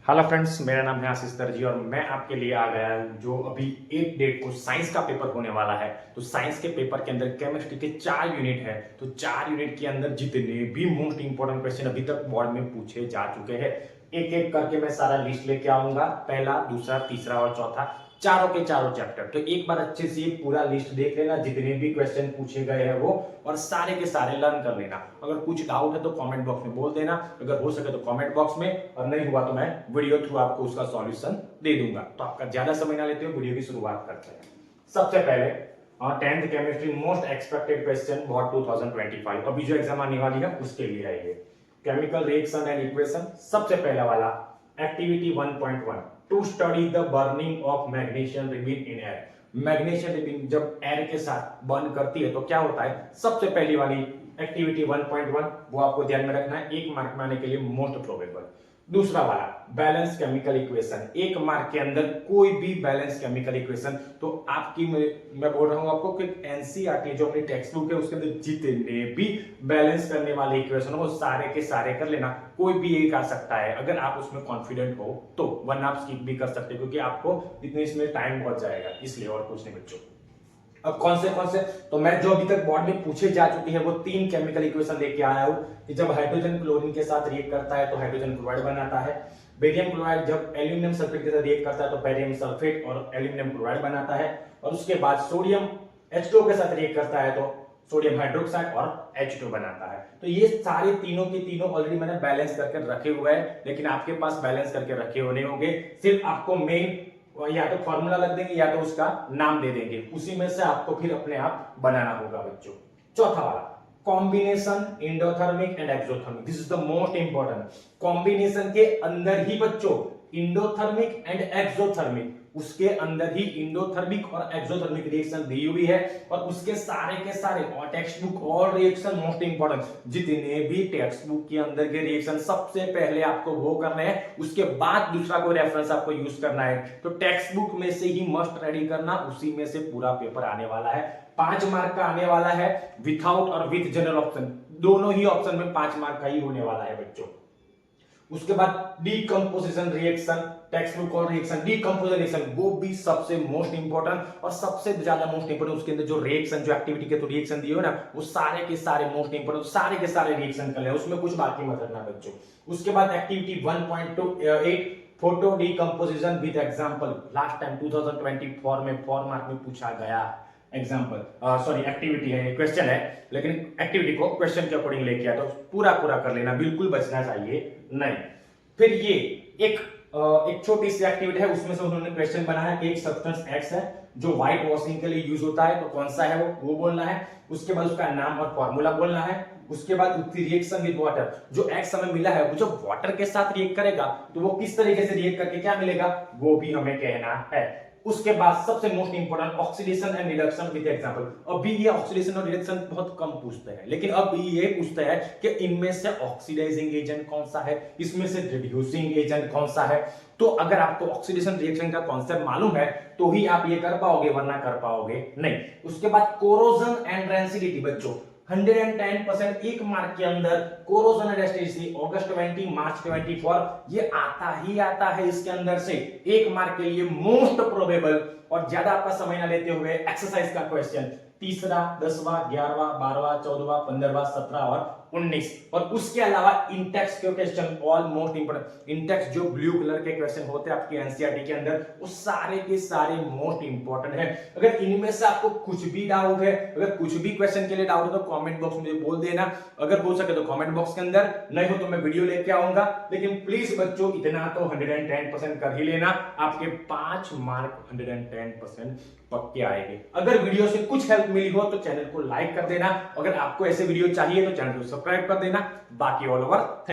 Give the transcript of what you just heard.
Hello friends, मेरा नाम है आशीष दर्जी और मैं आपके लिए आ गया हूं जो अभी 1 डेट को साइंस का पेपर होने वाला है। तो साइंस के पेपर के अंदर केमिस्ट्री के 4 यूनिट है। तो 4 यूनिट के अंदर जितने भी मोस्ट इंपोर्टेंट क्वेश्चन अभी तक बोर्ड में पूछे जा चुके हैं, एक एक करके मैं सारा लिस्ट लेके आऊंगा। पहला, दूसरा, तीसरा और चौथा, चारों के चारों चैप्टर। तो एक बार अच्छे से पूरा लिस्ट देख लेना, जितने भी क्वेश्चन पूछे गए हैं वो, और सारे के सारे लर्न कर लेना। अगर कुछ डाउट है तो कमेंट बॉक्स में बोल देना, अगर हो सके तो कमेंट बॉक्स में, और नहीं हुआ तो मैं वीडियो थ्रू आपको उसका सॉल्यूशन दे दूंगा। तो आपका ज्यादा समय ना लेते हुए वीडियो की शुरुआत करते हैं। सबसे पहले 10th chemistry most expected question board 2025, अभी जो एग्जाम आने वाली है उसके लिए है ये। केमिकल रिएक्शन एंड इक्वेशन, सबसे पहला वाला activity 1.1, to study the burning of magnesium ribbon in air. Magnesium ribbon जब एयर के साथ बर्न करती है तो क्या होता है, सबसे पहली वाली एक्टिविटी 1.1 वो आपको ध्यान में रखना है, 1 मार्क में आने के लिए मोस्ट प्रोबेबल। दूसरा वाला बैलेंस केमिकल इक्वेशन, 1 मार्क के अंदर कोई भी बैलेंस केमिकल इक्वेशन। तो आपकी मैं बोल रहा हूं आपको कि एनसीईआरटी जो अपनी टेक्स्ट बुक है उसके अंदर जितने भी बैलेंस करने वाले इक्वेशन हो सारे के सारे कर लेना, कोई भी एक आ सकता है अगर आप उसमें कॉन्फिडेंट हो तो, वरना आप स्किप भी कर सकते हो क्योंकि आपको इतने इसमें टाइम बहुत जाएगा, इसलिए और कुछ नहीं बच्चों। अब कौन से तो मैं जो अभी तक बोर्ड में पूछे जा चुकी है वो 3 केमिकल इक्वेशन लेके आया हूं कि जब हाइड्रोजन क्लोरीन के साथ रिएक्ट करता है तो हाइड्रोजन क्लोराइड बनाता है। बेरियम क्लोराइड जब एल्यूमिनियम सल्फेट के साथ रिएक्ट करता है तो बेरियम सल्फेट और एल्यूमिनियम क्लोराइड बनाता है। और उसके बाद सोडियम H2O के साथ रिएक्ट करता है तो सोडियम हाइड्रोक्साइड और H2 बनाता है। तो ये सारे तीनों के तीनों ऑलरेडी मैंने बैलेंस करके रखे हुए हैं, लेकिन आपके पास बैलेंस करके रखे हुए नहीं होंगे। सिर्फ आपको मेन या तो फॉर्मूला लग देंगे या तो उसका नाम दे देंगे, उसी में से आपको फिर अपने आप बनाना होगा बच्चों। चौथा वाला combination endothermic and exothermic, this is the most important. Combination के अंदर ही बच्चों इंडोथर्मिक एंड एक्सोथर्मिक, उसके अंदर ही इंडोथर्मिक और एक्सोथर्मिक रिएक्शन दी हुई है। और उसके सारे के सारे और टेक्स्ट बुक और रिएक्शन मोस्ट इंपॉर्टेंट, जितने भी टेक्स्ट बुक के अंदर के रिएक्शन सबसे पहले आपको वो करना है, उसके बाद दूसरा कोई रेफरेंस आपको यूज करना है। तो टेक्स्ट बुक में से ही मस्ट रेडी करना, उसी में से पूरा पेपर आने वाला है। 5 मार्क का आने वाला है, विथआउट और विथ जनरल ऑप्शन, दोनों ही ऑप्शन में 5 मार्क का ही होने वाला है बच्चों। उसके बाद डीकंपोजिशन रिएक्शन, टेक्स्ट बुक और रिएक्शन, डीकंपोजिशन रिएक्शन वो भी सबसे मोस्ट इंपॉर्टेंट और सबसे ज्यादा मोस्ट इंपॉर्टेंट। उसके अंदर जो रिएक्शन, जो एक्टिविटी के तो रिएक्शन दिए हो ना, वो सारे के सारे मोस्ट इंपॉर्टेंट, सारे के सारे रिएक्शन कर ले, उसमें कुछ बाकी मत रखना बच्चों। उसके बाद activity 1.28, photo decomposition with example, last time 2024 में 4 मार्क में पूछा गया एग्जांपल, सॉरी एक्टिविटी है, क्वेश्चन है, लेकिन एक्टिविटी को क्वेश्चन के अकॉर्डिंग लेके आया तो पूरा पूरा कर लेना, बिल्कुल बचना चाहिए नहीं। फिर ये एक छोटी सी एक्टिविटी है, उसमें से उन्होंने क्वेश्चन बनाया कि एक सब्सटेंस एक्स है जो व्हाइट वॉशिंग के लिए यूज होता है, तो कौन सा है वो बोलना है। उसके बाद उसका नाम और फॉर्मूला बोलना है। उसके बाद उसकी रिएक्शन विद वाटर, जो एक्स हमें मिला है वो जब वाटर के साथ रिएक्ट करेगा तो वो किस तरीके से रिएक्ट करके क्या मिलेगा वो भी हमें कहना है। उसके बाद सबसे most important oxidation and reduction with example. अभी ये ऑक्सीडेशन और रिडक्शन बहुत कम पूछते हैं, लेकिन अब ये पूछते हैं कि इनमें से ऑक्सीडाइजिंग एजेंट कौन सा है, इसमें से रिड्यूसिंग एजेंट कौन सा है। तो अगर आपको ऑक्सीडेशन रिएक्शन का कॉन्सेप्ट मालूम है तो ही आप ये कर पाओगे, वरना कर पाओगे नहीं। उसके बाद कोरोजन एंड रेंसिडिटी बच्चों 110% 1 मार्क के अंदर कोरोजन एंड रेंसिडिटी अगस्त 20 मार्च 24 ये आता ही आता है इसके अंदर से 1 मार्क के लिए मोस्ट प्रोबेबल। और ज्यादा आपका समय ना लेते हुए एक्सरसाइज का क्वेश्चन, तीसरा, 10वां, 11वां, 12वां, 14वां, 15वां, 17 और 19, और उसके अलावा इंटेक्स के question all most important. Intex जो ब्लू कलर के क्वेश्चन होते हैं आपके एनसीईआरटी के अंदर, वो सारे के सारे मोस्ट इंपोर्टेंट है। अगर इनमें से आपको कुछ भी डाउट है, अगर कुछ भी क्वेश्चन के लिए डाउट है तो कमेंट बॉक्स में बोल देना, अगर हो सके तो कमेंट बॉक्स के अंदर, नहीं हो तो मैं वीडियो लेके आऊंगा। लेकिन प्लीज बच्चों इतना तो 110% कर ही लेना, आपके 5 मार्क 110% पक्के आएंगे। अगर वीडियो से कुछ हेल्प मिली हो तो चैनल को लाइक कर देना, अगर आपको ऐसे वीडियो चाहिए तो चैनल को सब्सक्राइब कर देना। बाकी ऑल ओवर